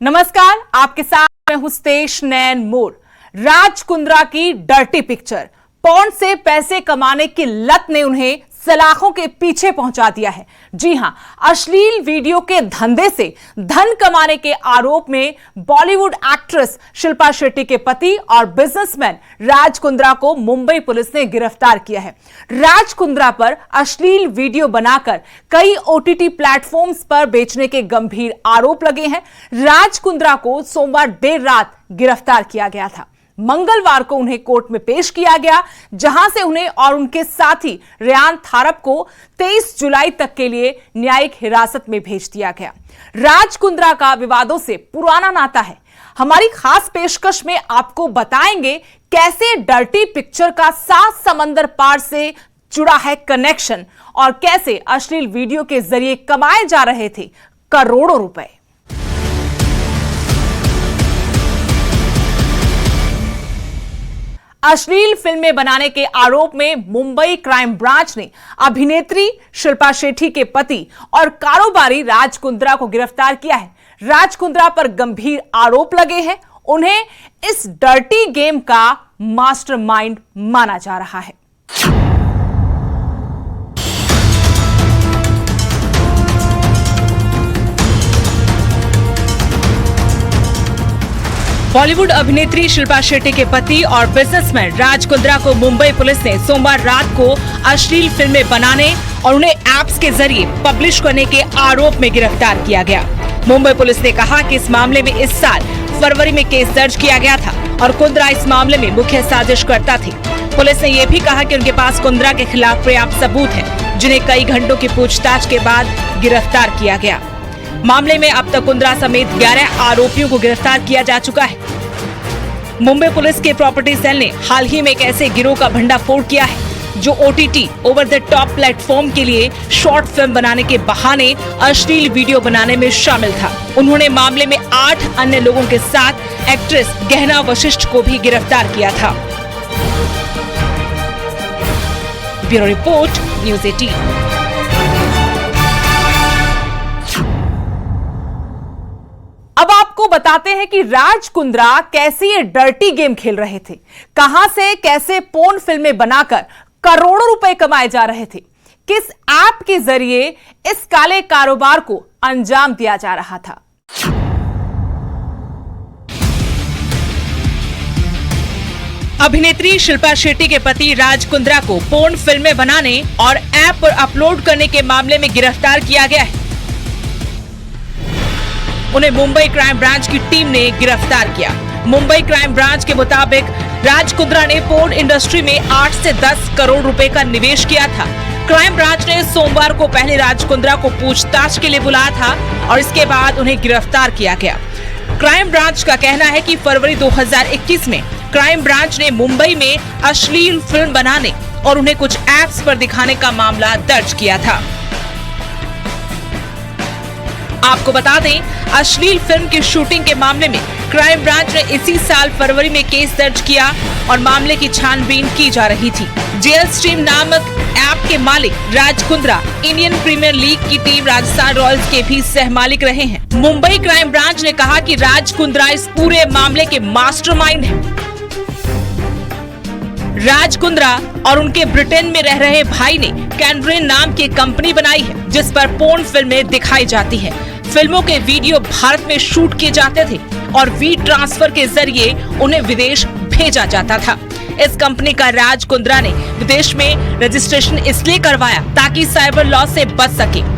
नमस्कार, आपके साथ मैं हूं स्टेश नैन मोर। राज कुंद्रा की डर्टी पिक्चर, पॉर्न से पैसे कमाने की लत ने उन्हें सलाखों के पीछे पहुंचा दिया है। जी हां, अश्लील वीडियो के धंधे से धन कमाने के आरोप में बॉलीवुड एक्ट्रेस शिल्पा शेट्टी के पति और बिजनेसमैन राज कुंद्रा को मुंबई पुलिस ने गिरफ्तार किया है। राज कुंद्रा पर अश्लील वीडियो बनाकर कई ओटीटी प्लेटफॉर्म्स पर बेचने के गंभीर आरोप लगे हैं। राज कुंद्रा को सोमवार देर रात गिरफ्तार किया गया था। मंगलवार को उन्हें कोर्ट में पेश किया गया, जहां से उन्हें और उनके साथी रेयान थारप को 23 जुलाई तक के लिए न्यायिक हिरासत में भेज दिया गया। राज कुंद्रा का विवादों से पुराना नाता है। हमारी खास पेशकश में आपको बताएंगे कैसे डर्टी पिक्चर का 7 समंदर पार से जुड़ा है कनेक्शन और कैसे अश्लील वीडियो के जरिए कमाए जा रहे थे करोड़ों रुपए। अश्लील फिल्में बनाने के आरोप में मुंबई क्राइम ब्रांच ने अभिनेत्री शिल्पा शेट्टी के पति और कारोबारी राज कुंद्रा को गिरफ्तार किया है। राज कुंद्रा पर गंभीर आरोप लगे हैं। उन्हें इस डर्टी गेम का मास्टरमाइंड माना जा रहा है। बॉलीवुड अभिनेत्री शिल्पा शेट्टी के पति और बिजनेसमैन राज कुंद्रा को मुंबई पुलिस ने सोमवार रात को अश्लील फिल्में बनाने और उन्हें ऐप्स के जरिए पब्लिश करने के आरोप में गिरफ्तार किया गया। मुंबई पुलिस ने कहा कि इस मामले में इस साल फरवरी में केस दर्ज किया गया था और कुंद्रा इस मामले में मुख्य साजिशकर्ता थे। पुलिस ने यह भी कहा कि उनके पास कुंद्रा के खिलाफ पर्याप्त सबूत है, जिन्हें कई घंटों की पूछताछ के बाद गिरफ्तार किया गया। मामले में अब तक कुंद्रा समेत 11 आरोपियों को गिरफ्तार किया जा चुका है। मुंबई पुलिस के प्रॉपर्टी सेल ने हाल ही में एक ऐसे गिरोह का भंडाफोड़ किया है जो OTT over the top platform के लिए शॉर्ट फिल्म बनाने के बहाने अश्लील वीडियो बनाने में शामिल था। उन्होंने मामले में 8 अन्य लोगों के साथ एक्ट्रेस गहना वशिष्ठ को भी गिरफ्तार किया था। Bureau report, news 18। अब आपको बताते हैं कि राज कुंद्रा कैसे ये डर्टी गेम खेल रहे थे, कहां से कैसे पोर्न फिल्में बनाकर करोड़ों रुपए कमाए जा रहे थे, किस ऐप के जरिए इस काले कारोबार को अंजाम दिया जा रहा था। अभिनेत्री शिल्पा शेट्टी के पति राज कुंद्रा को पोर्न फिल्में बनाने और ऐप पर अपलोड करने के मामले में गिरफ्तार किया गया है। उन्हें मुंबई क्राइम ब्रांच की टीम ने गिरफ्तार किया। मुंबई क्राइम ब्रांच के मुताबिक राज कुंद्रा ने पोर्न इंडस्ट्री में 8 से 10 करोड़ रुपए का निवेश किया था। क्राइम ब्रांच ने सोमवार को पहले राज कुंद्रा को पूछताछ के लिए बुलाया था और इसके बाद उन्हें गिरफ्तार किया गया। क्राइम ब्रांच का कहना है कि फरवरी 2021 में क्राइम ब्रांच ने मुंबई में अश्लील फिल्म बनाने और उन्हें कुछ ऐप्स पर दिखाने का मामला दर्ज किया था। आपको बता दें, अश्लील फिल्म की शूटिंग के मामले में क्राइम ब्रांच ने इसी साल फरवरी में केस दर्ज किया और मामले की छानबीन की जा रही थी। जेल स्ट्रीम नामक ऐप के मालिक Raj Kundra Indian premiere league की टीम राजस्थान रॉयल्स के भी सहमालिक रहे हैं। मुंबई क्राइम ब्रांच ने कहा कि राज कुंद्रा इस पूरे मामले के मास्टरमाइंड हैं। राज कुंद्रा और उनके ब्रिटेन में रह रहे भाई ने कैनड्रेन नाम की कंपनी बनाई है, जिस पर पोर्न फिल्में दिखाई जाती है। फिल्मों के वीडियो भारत में शूट किए जाते थे और वी ट्रांसफर के जरिए उन्हें विदेश भेजा जाता था। इस कंपनी का राज कुंद्रा ने विदेश में रजिस्ट्रेशन इसलिए करवाया ताकि साइबर लॉ से बच सके।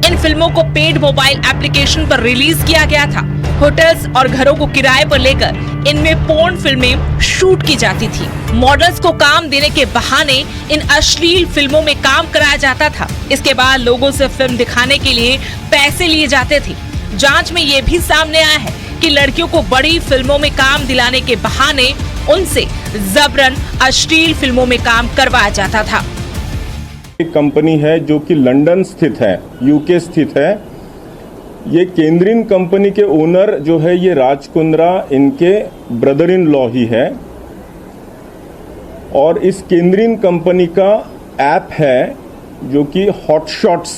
इन फिल्मों को पेड मोबाइल एप्लीकेशन पर रिलीज किया गया था। होटल्स और घरों को किराए पर लेकर इनमें पोर्न फिल्में शूट की जाती थी। मॉडल्स को काम देने के बहाने इन अश्लील फिल्मों में काम कराया जाता था। इसके बाद लोगों से फिल्म दिखाने के लिए पैसे लिए जाते थे। जांच में ये भी सामने आया है कि लड़कियों को बड़ी फिल्मों में काम दिलाने के बहाने उनसे जबरन अश्लील फिल्मों में काम करवाया जाता था। एक कंपनी है जो कि लंदन स्थित है, यूके स्थित है। ये केंद्रीन कंपनी के ओनर जो है ये राज कुंद्रा इनके ब्रदर इन लॉ ही है और इस केंद्रीन कंपनी का ऐप है जो कि हॉटशॉट्स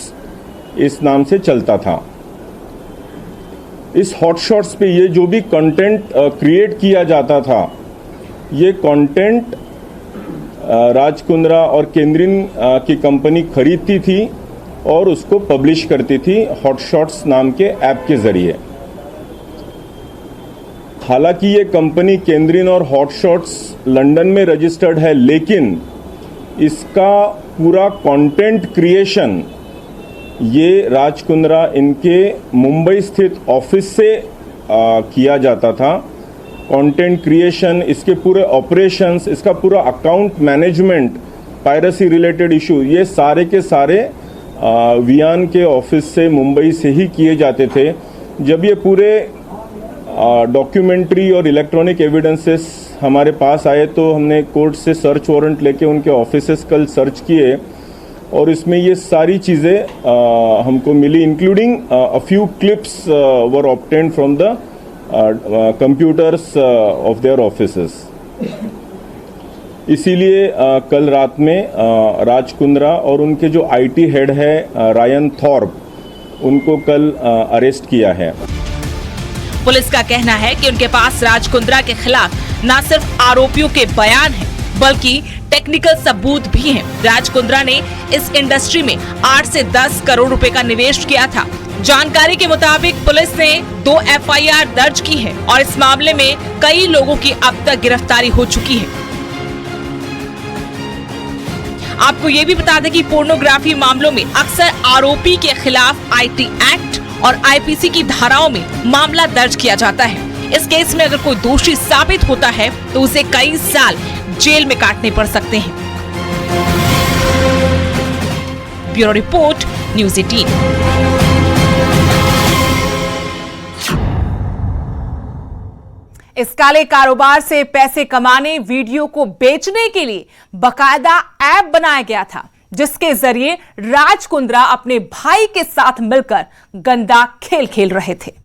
इस नाम से चलता था। इस हॉटशॉट्स पे ये जो भी कंटेंट क्रिएट किया जाता था, ये कंटेंट राज कुंद्रा और केंद्रीन की कंपनी खरीदती थी और उसको पब्लिश करती थी हॉटशॉट्स नाम के ऐप के जरिए। हालांकि ये कंपनी केंद्रीन और हॉटशॉट्स लंदन में रजिस्टर्ड है, लेकिन इसका पूरा कंटेंट क्रिएशन ये राज कुंद्रा इनके मुंबई स्थित ऑफिस से किया जाता था। कंटेंट क्रिएशन, इसके पूरे ऑपरेशंस, इसका पूरा account management, piracy related issue, ये सारे के सारे वियान के ऑफिस से मुंबई से ही किए जाते थे। जब ये पूरे डॉक्यूमेंट्री और इलेक्ट्रॉनिक एविडेंसेस हमारे पास आए तो हमने कोर्ट से सर्च वारंट लेके उनके ऑफिसेस कल सर्च किए और इसमें ये सारी चीज़ें हमको मिली, including a few clips were obtained from the computers of their offices. इसीलिए कल रात में राज कुंद्रा और उनके जो आईटी हेड है रायन थॉर्प, उनको कल अरेस्ट किया है। पुलिस का कहना है कि उनके पास राज कुंद्रा के खिलाफ न सिर्फ आरोपियों के बयान हैं, बल्कि टेक्निकल सबूत भी हैं। राज कुंद्रा ने इस इंडस्ट्री में 8 से 10 करोड़ रुपए का निवेश किया था। जानकारी के मुताबिक पुलिस ने 2 एफआईआर दर्ज की है और इस मामले में कई लोगों की अब तक गिरफ्तारी हो चुकी है। आपको ये भी बता दें कि पोर्नोग्राफी मामलों में अक्सर आरोपी के खिलाफ आईटी एक्ट और आईपीसी की धाराओं में मामला दर्ज किया जाता है। इस केस में अगर कोई दोषी साबित होता है तो उसे कई साल जेल में काटने पड़ सकते हैं। Bureau report, news 18। इस काले कारोबार से पैसे कमाने, वीडियो को बेचने के लिए बकायदा ऐप बनाया गया था, जिसके जरिए राज कुंद्रा अपने भाई के साथ मिलकर गंदा खेल खेल रहे थे।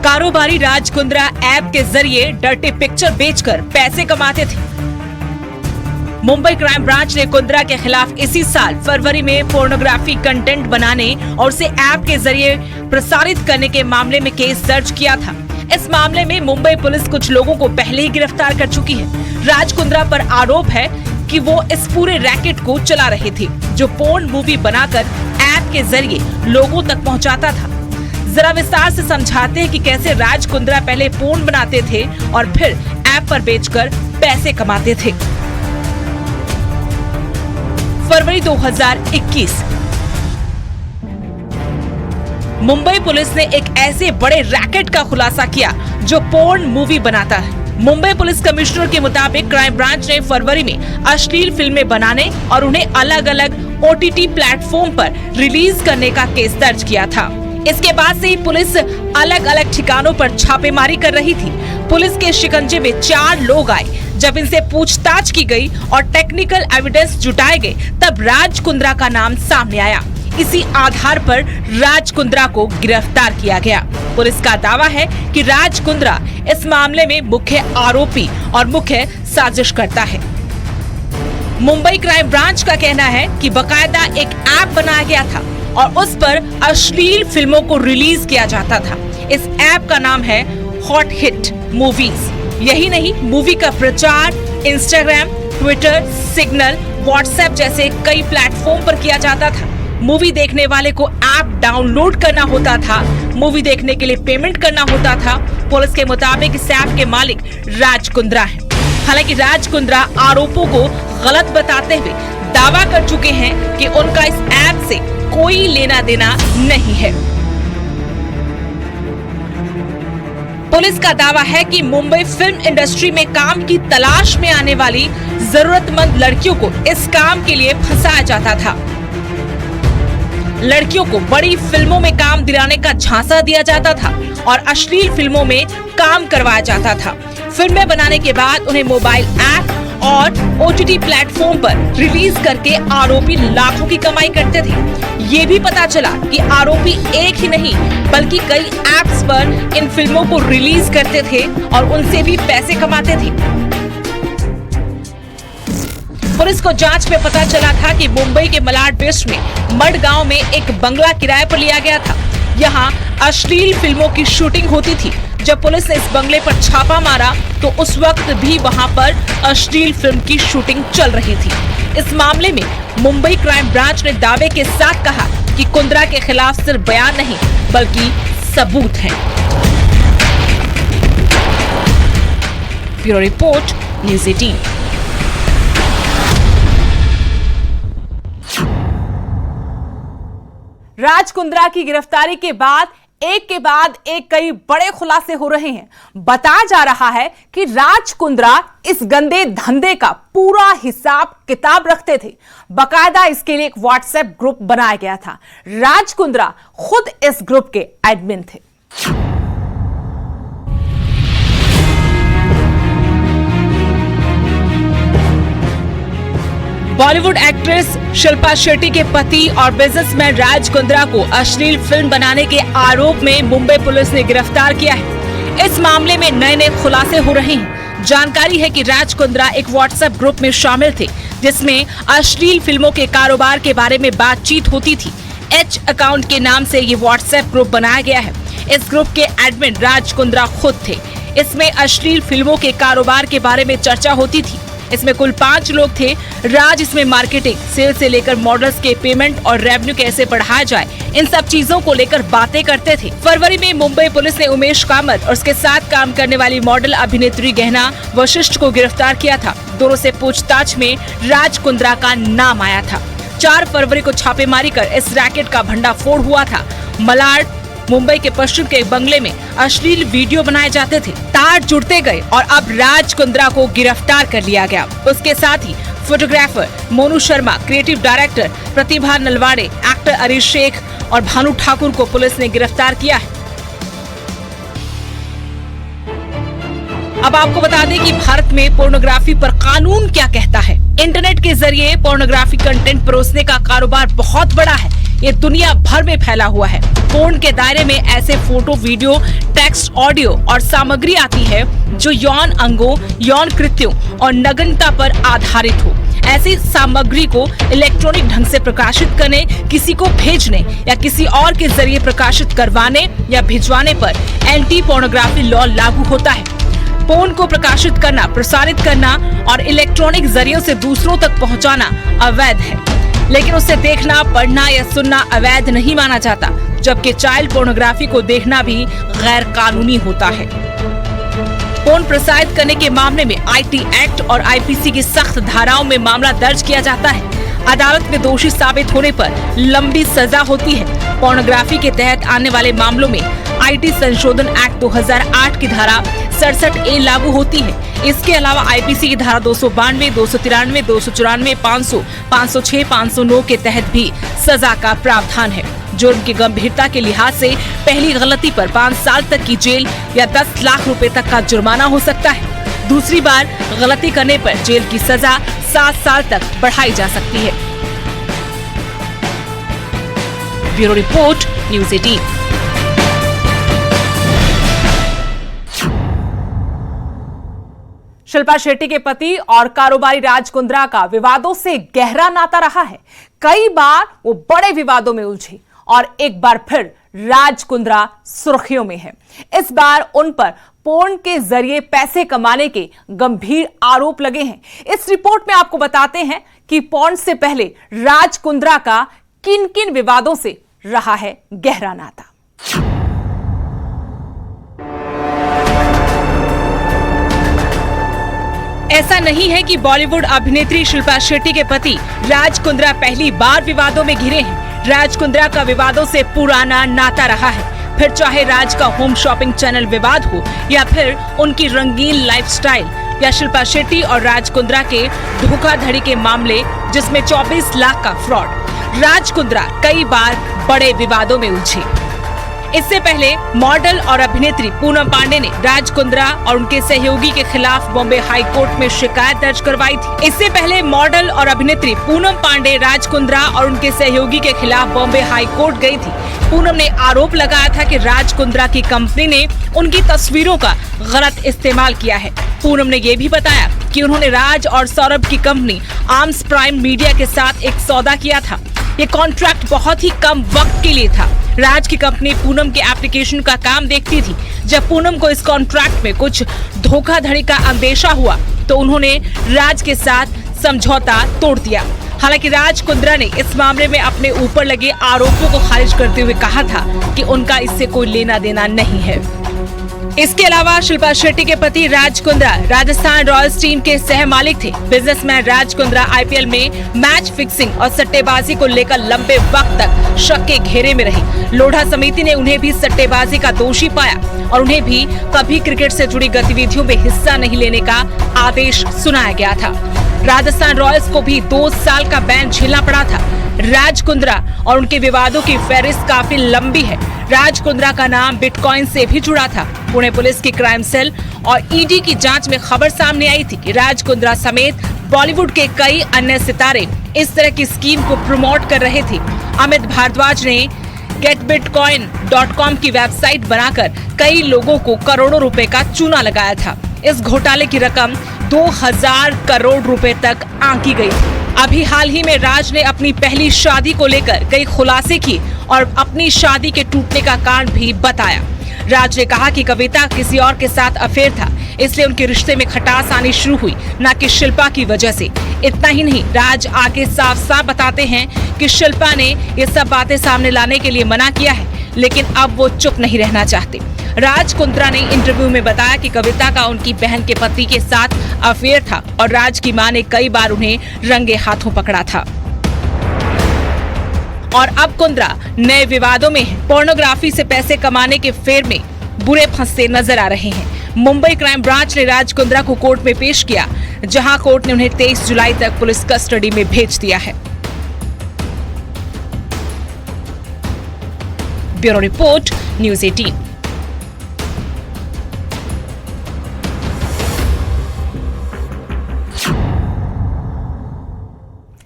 कारोबारी राज कुंद्रा ऐप के जरिए डर्टी पिक्चर बेचकर पैसे कमाते थे। मुंबई क्राइम ब्रांच ने कुंद्रा के खिलाफ इसी साल फरवरी में पोर्नोग्राफी कंटेंट बनाने और उसे ऐप के जरिए प्रसारित करने के मामले में केस दर्ज किया था। इस मामले में मुंबई पुलिस कुछ लोगों को पहले ही गिरफ्तार कर चुकी है। राज कुंद्रा पर आरोप है कि वो इस पूरे रैकेट को चला रहे थे, जो पोर्न मूवी बनाकर ऐप के जरिए लोगों तक पहुंचाता था। जरा विस्तार से समझाते हैं कि कैसे राज कुंद्रा पहले पोर्न बनाते थे और फिर ऐप पर बेचकर पैसे कमाते थे। फरवरी 2021 मुंबई पुलिस ने एक ऐसे बड़े रैकेट का खुलासा किया जो पोर्न मूवी बनाता है। मुंबई पुलिस कमिश्नर के मुताबिक क्राइम ब्रांच ने फरवरी में अश्लील फिल्में बनाने और उन्हें अलग अलग ओटीटी प्लेटफॉर्म पर रिलीज करने का केस दर्ज किया था। इसके बाद से ही पुलिस अलग अलग ठिकानों पर छापेमारी कर रही थी। पुलिस के शिकंजे में 4 लोग आए। जब इनसे पूछताछ की गई और टेक्निकल एविडेंस जुटाए गए, तब राज कुंद्रा का नाम सामने आया। इसी आधार पर राज कुंद्रा को गिरफ्तार किया गया। पुलिस का दावा है कि राज कुंद्रा इस मामले में मुख्य आरोपी और मुख्य साजिश करता है। मुंबई क्राइम ब्रांच का कहना है कि बकायदा एक ऐप बनाया गया था और उस पर अश्लील फिल्मों को रिलीज किया जाता था। इस ऐप का नाम है हॉट हिट मूवीज। यही नहीं, मूवी का प्रचार इंस्टाग्राम, ट्विटर, सिग्नल, व्हाट्सएप जैसे कई प्लेटफॉर्म पर किया जाता था। मूवी देखने वाले को ऐप डाउनलोड करना होता था, मूवी देखने के लिए पेमेंट करना होता था। पुलिस के मुताबिक इस ऐप के मालिक राज कुंद्रा है। हालांकि राज कुंद्रा आरोपों को गलत बताते हुए दावा कर चुके हैं कि उनका इस ऐप से कोई लेना देना नहीं है। पुलिस का दावा है कि मुंबई फिल्म इंडस्ट्री में काम की तलाश में आने वाली जरूरतमंद लड़कियों को इस काम के लिए फंसाया जाता था। लड़कियों को बड़ी फिल्मों में काम दिलाने का झांसा दिया जाता था और अश्लील फिल्मों में काम करवाया जाता था। फिल्में बनाने के बाद उन्हें मोबाइल ऐप और OTT प्लेटफॉर्म पर रिलीज करके आरोपी लाखों की कमाई करते थे। ये भी पता चला कि आरोपी एक ही नहीं बल्कि कई ऐप्स पर इन फिल्मों को रिलीज करते थे और उनसे भी पैसे कमाते थे। पुलिस को जांच में पता चला था कि मुंबई के मलाड वेस्ट में मडगांव में एक बंगला किराए पर लिया गया था। यहाँ अश्लील फिल्मों की शूटिंग होती थी। जब पुलिस ने इस बंगले पर छापा मारा तो उस वक्त भी वहां पर अश्लील फिल्म की शूटिंग चल रही थी। इस मामले में मुंबई क्राइम ब्रांच ने दावे के साथ कहा कि कुंद्रा के खिलाफ सिर्फ बयान नहीं बल्कि सबूत हैं। Bureau report, news 18। Raj Kundra की गिरफ्तारी के बाद एक कई बड़े खुलासे हो रहे हैं। बताया जा रहा है कि राज कुंद्रा इस गंदे धंधे का पूरा हिसाब किताब रखते थे। बकायदा इसके लिए एक व्हाट्सएप ग्रुप बनाया गया था। राज कुंद्रा खुद इस ग्रुप के एडमिन थे। बॉलीवुड एक्ट्रेस शिल्पा शेट्टी के पति और बिजनेसमैन राज कुंद्रा को अश्लील फिल्म बनाने के आरोप में मुंबई पुलिस ने गिरफ्तार किया है। इस मामले में नए खुलासे हो रहे हैं। जानकारी है कि राज कुंद्रा एक व्हाट्सएप ग्रुप में शामिल थे जिसमें अश्लील फिल्मों के कारोबार के बारे में बातचीत होती थी। H अकाउंट के नाम से ये व्हाट्सएप ग्रुप बनाया गया है। इस ग्रुप के एडमिन राज कुंद्रा खुद थे। इसमें अश्लील फिल्मों के कारोबार के बारे में चर्चा होती थी। इसमें कुल 5 लोग थे। राज इसमें मार्केटिंग, सेल से लेकर मॉडल्स के पेमेंट और रेवेन्यू कैसे बढ़ाया जाए, इन सब चीजों को लेकर बातें करते थे। फरवरी में मुंबई पुलिस ने उमेश कामत और उसके साथ काम करने वाली मॉडल अभिनेत्री गहना वशिष्ठ को गिरफ्तार किया था। दोनों से पूछताछ में राज कुंद्रा का नाम आया था। 4 फरवरी को छापेमारी कर इस रैकेट का भंडाफोड़ हुआ था। मलाड मुंबई के पश्चिम के एक बंगले में अश्लील वीडियो बनाए जाते थे। तार जुड़ते गए और अब राज कुंद्रा को गिरफ्तार कर लिया गया। उसके साथ ही photographer Monu Sharma, creative director Pratibha Nalwade, actor Arish Shaikh और भानु ठाकुर को पुलिस ने गिरफ्तार किया है। अब आपको बता दें कि भारत में पोर्नोग्राफी पर कानून क्या कहता है। इंटरनेट के जरिए पोर्नोग्राफी कंटेंट परोसने का कारोबार बहुत बड़ा है। ये दुनिया भर में फैला हुआ है। पोर्न के दायरे में ऐसे फोटो, वीडियो, टेक्स्ट, ऑडियो और सामग्री आती है जो यौन अंगों, यौन कृत्यों और नग्नता पर आधारित हो। ऐसी सामग्री को इलेक्ट्रॉनिक ढंग से प्रकाशित करने, किसी को भेजने या किसी और के जरिए प्रकाशित करवाने या भिजवाने पर एंटी पोर्नोग्राफी लॉ लागू होता है। पोर्न को प्रकाशित करना, प्रसारित करना और इलेक्ट्रॉनिक जरियों से दूसरों तक पहुंचाना अवैध है, लेकिन उसे देखना, पढ़ना या सुनना अवैध नहीं माना जाता। जबकि चाइल्ड पोर्नोग्राफी को देखना भी गैर कानूनी होता है। पोर्न प्रसारित करने के मामले में IT एक्ट और IPC की सख्त धाराओं में मामला दर्ज किया जाता है। अदालत में दोषी साबित होने पर लंबी सजा होती है। पोर्नोग्राफी के तहत आने वाले मामलों में IT संशोधन एक्ट 2008 की धारा 67A लागू होती है। इसके अलावा IPC की धारा 292, 293, 294, 500, 506, 509 के तहत भी सजा का प्रावधान है। जुर्म की गंभीरता के लिहाज से पहली गलती पर 5 साल तक की जेल या 10 लाख रुपए तक का जुर्माना हो सकता है। दूसरी बार गलती करने पर जेल की सजा 7 साल तक बढ़ाई जा सकती है। Bureau report, news 18। Shilpa Shetty के पति और कारोबारी राज कुंद्रा का विवादों से गहरा नाता रहा है। कई बार वो बड़े विवादों में उलझे और एक बार फिर राज कुंद्रा सुर्खियों में है। इस बार उन पर पोर्न के जरिए पैसे कमाने के गंभीर आरोप लगे हैं। इस रिपोर्ट में आपको बताते हैं कि पोर्न से पहले राज कुंद्रा का किन किन विवादों से रहा है गहरा नाता। ऐसा नहीं है कि बॉलीवुड अभिनेत्री शिल्पा शेट्टी के पति राज कुंद्रा पहली बार विवादों में घिरे हैं। राज कुंद्रा का विवादों से पुराना नाता रहा है। फिर चाहे राज का होम शॉपिंग चैनल विवाद हो या फिर उनकी रंगीन लाइफस्टाइल या शिल्पा शेट्टी और राज कुंद्रा के धोखाधड़ी के मामले जिसमें 24 लाख का फ्रॉड, राज कुंद्रा कई बार बड़े विवादों में उलझे। इससे पहले मॉडल और अभिनेत्री पूनम पांडे ने राज कुंद्रा और उनके सहयोगी के खिलाफ बॉम्बे हाई कोर्ट में शिकायत दर्ज करवाई थी। इससे पहले मॉडल और अभिनेत्री पूनम पांडे राज कुंद्रा और उनके सहयोगी के खिलाफ बॉम्बे हाई कोर्ट गई थी। पूनम ने आरोप लगाया था कि राज कुंद्रा की कंपनी ने उनकी तस्वीरों का गलत इस्तेमाल किया है। पूनम ने ये भी बताया कि उन्होंने राज और सौरभ की कंपनी आर्म्स प्राइम मीडिया के साथ एक सौदा किया था। ये कॉन्ट्रैक्ट बहुत ही कम वक्त के लिए था। राज की कंपनी पूनम के एप्लीकेशन का काम देखती थी। जब पूनम को इस कॉन्ट्रैक्ट में कुछ धोखाधड़ी का अंदेशा हुआ तो उन्होंने राज के साथ समझौता तोड़ दिया। हालांकि राज कुंद्रा ने इस मामले में अपने ऊपर लगे आरोपों को खारिज करते हुए कहा था कि उनका इससे कोई लेना देना नहीं है। इसके अलावा शिल्पा शेट्टी के पति राज कुंद्रा राजस्थान रॉयल्स टीम के सह मालिक थे। बिजनेसमैन राज कुंद्रा आईपीएल में मैच फिक्सिंग और सट्टेबाजी को लेकर लंबे वक्त तक शक के घेरे में रहे। लोढ़ा समिति ने उन्हें भी सट्टेबाजी का दोषी पाया और उन्हें भी कभी क्रिकेट से जुड़ी गतिविधियों में हिस्सा नहीं लेने का आदेश सुनाया गया था। राजस्थान रॉयल्स को भी 2 साल का बैन झेलना पड़ा था। राज कुंद्रा और उनके विवादों की फहरिस्त काफी लंबी है। राज कुंद्रा का नाम बिटकॉइन से भी जुड़ा था। पुणे पुलिस की क्राइम सेल और ईडी की जांच में खबर सामने आई थी कि राज कुंद्रा समेत बॉलीवुड के कई अन्य सितारे इस तरह की स्कीम को प्रमोट कर रहे थे। अमित भारद्वाज ने getbitcoin.com की वेबसाइट बनाकर कई लोगों को करोड़ों रुपए का चूना लगाया था। इस घोटाले की रकम 2000 करोड़ रुपए तक आंकी गई। अभी हाल ही में राज ने अपनी पहली शादी को लेकर कई खुलासे किए और अपनी शादी के टूटने का कारण भी बताया। राज ने कहा कि कविता किसी और के साथ अफेयर था, इसलिए उनके रिश्ते में खटास आनी शुरू हुई, न कि शिल्पा की वजह से। इतना ही नहीं, राज आगे साफ साफ बताते हैं कि शिल्पा ने ये सब बातें सामने लाने के लिए मना किया है, लेकिन अब वो चुप नहीं रहना चाहते। राज कुंद्रा ने इंटरव्यू में बताया कि कविता का उनकी बहन के पति के साथ अफेयर था और राज की मां ने कई बार उन्हें रंगे हाथों पकड़ा था। और अब कुंद्रा नए विवादों में है। पोर्नोग्राफी से पैसे कमाने के फेर में बुरे फंसते नजर आ रहे हैं। मुंबई क्राइम ब्रांच ने राज कुंद्रा को कोर्ट में पेश किया, जहां कोर्ट ने उन्हें 23 जुलाई तक पुलिस कस्टडी में भेज दिया है। Bureau report, news 18।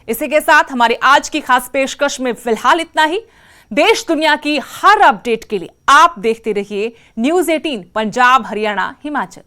इसी के साथ हमारी आज की खास पेशकश में फिलहाल इतना ही। देश दुनिया की हर अपडेट के लिए आप देखते रहिए न्यूज़ 18 पंजाब, हरियाणा, हिमाचल।